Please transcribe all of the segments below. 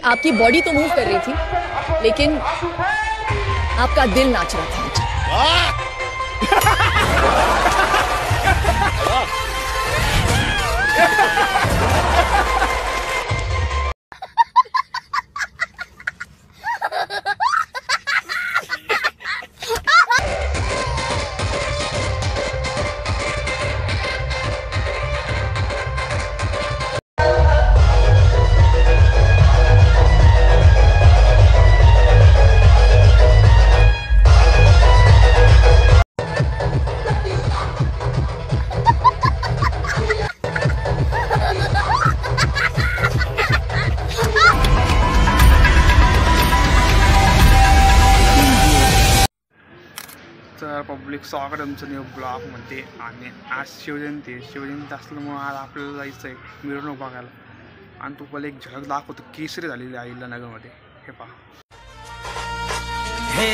आपकी बॉडी तो मूव कर रही थी, लेकिन आपका दिल नाच रहा था। तर पब्लिक स्वागत तुमचं न्यू ब्लॉगमध्ये. आणि आज शिवजयंती असल्यामुळं आज आपल्याला जायचं आहे मिरवणूक बघायला. आणि तुम्हाला एक झलक दाखवतो केसरी झालेली आहे नगरमध्ये. हे पहा. हे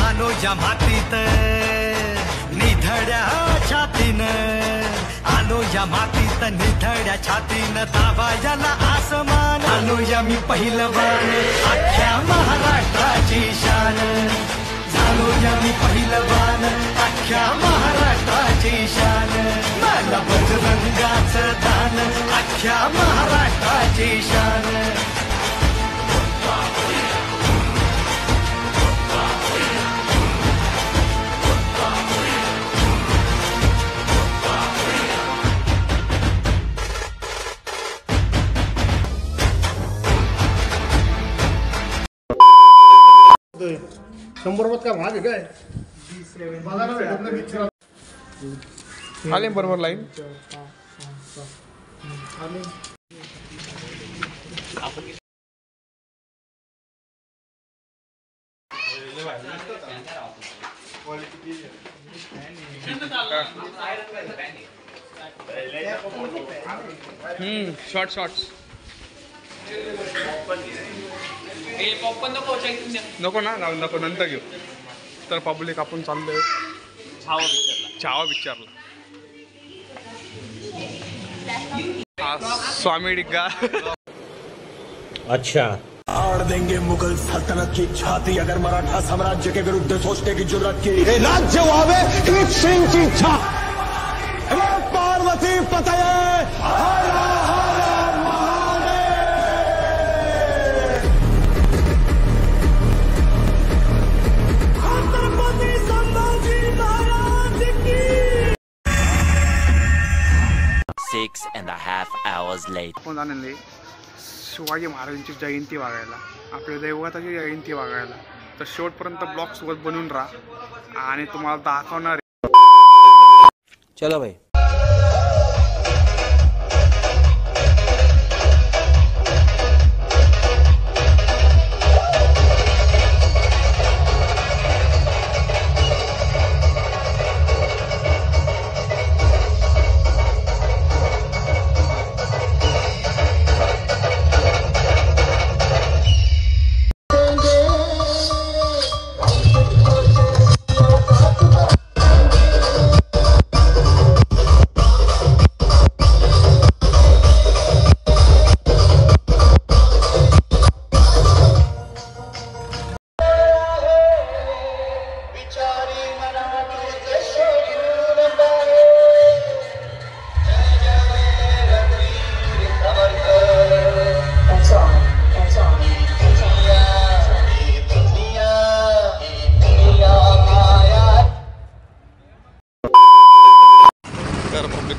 आलो ज्या मातीत निधड्या छातीनं, आलो या मातीत निधड्या छातीनं, दाबायला आसमान, आलो या मी पहिलं बाण, अख्ख्या महाराष्ट्राची शान, झालो या मी पहिलं बाण, अख्ख्या महाराष्ट्राची शान, मला बजरंगाचं दान, अख्ख्या महाराष्ट्राची शान. ₹100 का भाग आहे काय आले बरोबर लाईन. शॉर्ट्स नको ना, नको नंतर घेऊ. तर पब्लिक आपण चाललोय छावा पिक्चरला. स्वामी डिग्गा. अच्छा, आड़ देंगे मुगल सल्तनत की छाती अगर मराठा साम्राज्य के विरुद्ध सोचने की जुर्रत की. राज्य व्हावे हीच सिंहची इच्छा. पार्वती पतये आपण जाणले शिवाजी महाराजांची जयंती बघायला, आपल्या दैवताची जयंती बघायला. तर शेवटपर्यंत ब्लॉग सोबत बनवून राहा आणि तुम्हाला दाखवणार. चलो भाई.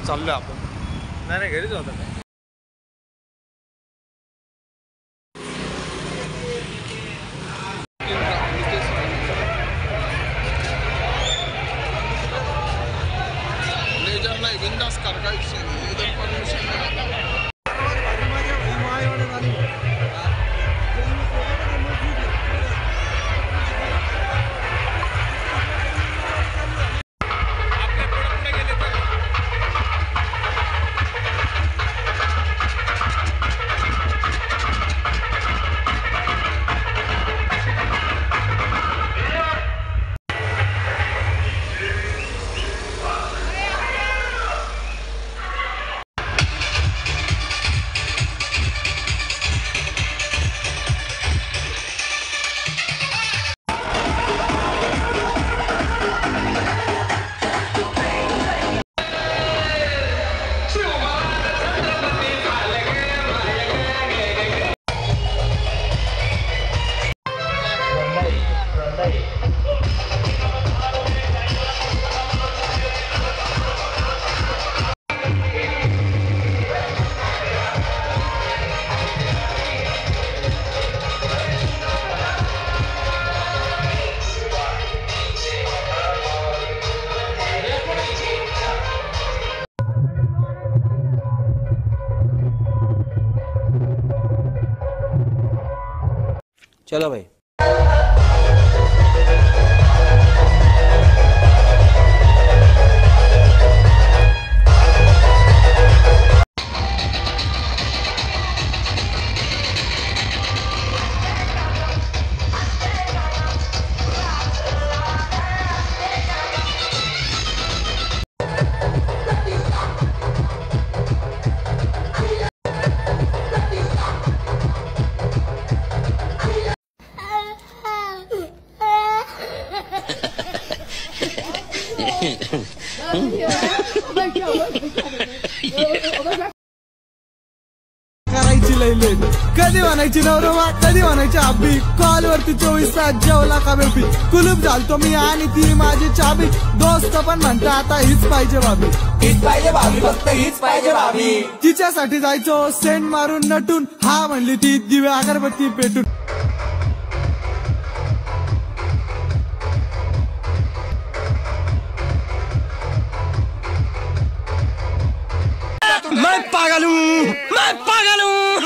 चाललोय आपण. नाही घरीच होता. बिंदास कर काय परमिशन चलो भाई। करायची लैले कधी म्हणायची नवरोबा कधी म्हणायची आबी कॉल वरती 24 तास जेवला का बेबी कुलूप झालतो मी आणि ती माझी चाबी दोस्त पण म्हणता आता हीच पाहिजे भाभी हीच पाहिजे भाभी फक्त हीच पाहिजे भाभी तिच्यासाठी जायचो सेंट मारून नटून हा म्हणली ती दिव्या अगरबत्ती पेटून मैं पागल हूँ मैं पागल हूँ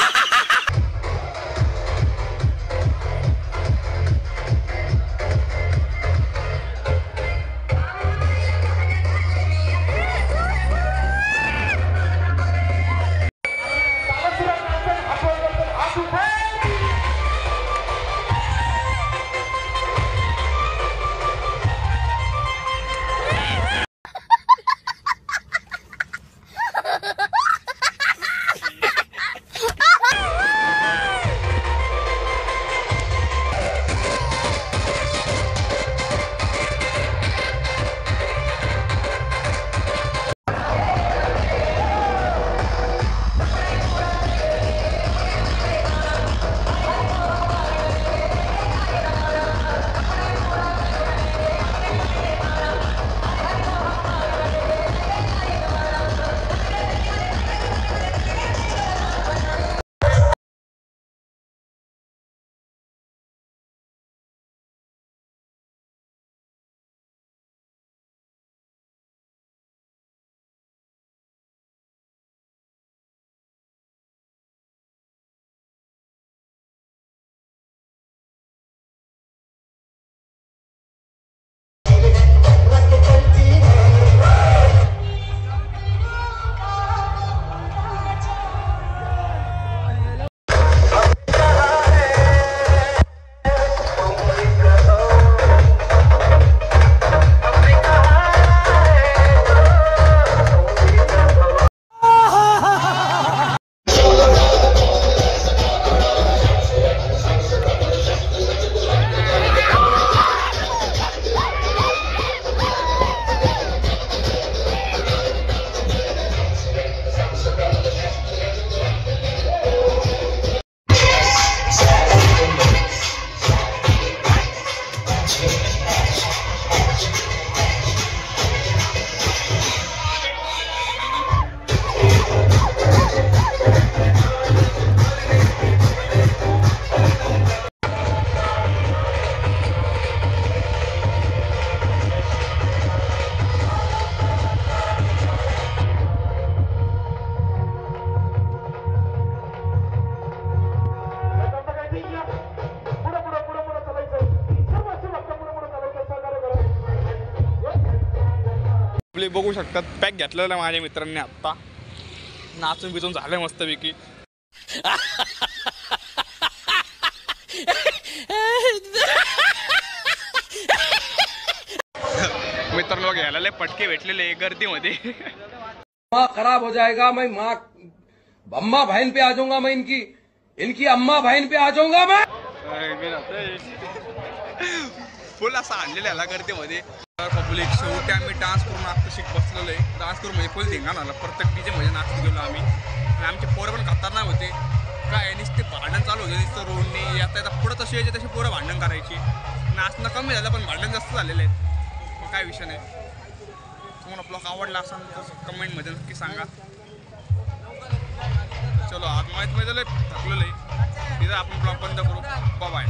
आपले बघू शकतात पॅक घेतलेला माझ्या मित्रांनी आत्ता नाचून बिचून झालं मस्तपैकी मित्रांनो घ्यायला पटके भेटलेले गर्दीमध्ये माँ खराब हो जाएगा मैं माँ अम्मा बहन पे आ जाऊंगा मैं इनकी अम्मा बहन पे आ जाऊंगा मैं फुल असा आणलेला याला गर्दीमध्ये पब्लिक शेवटी आम्ही डान्स करून आता शिक बसलेलो आहे डान्स करून म्हणजे फुल धिंगाणा आला प्रत्येक डीजे मध्ये नाचत गेलो आम्ही आणि आमचे पोरं पण खतरनाक होते काय नुसते भांडण चालू होते नुसतं रोडने आता पुढं तशी यायचे तशी पोरं भांडण करायची नाचणं कमी झालं पण भांडण जास्त झालेले आहेत मग काय विषय नाही तुम्हाला ब्लॉग आवडला असेल तर कमेंटमध्ये नक्की सांगा चलो आज माहीत थकलेलं आहे तिथं आपण ब्लॉग बंद करू बाय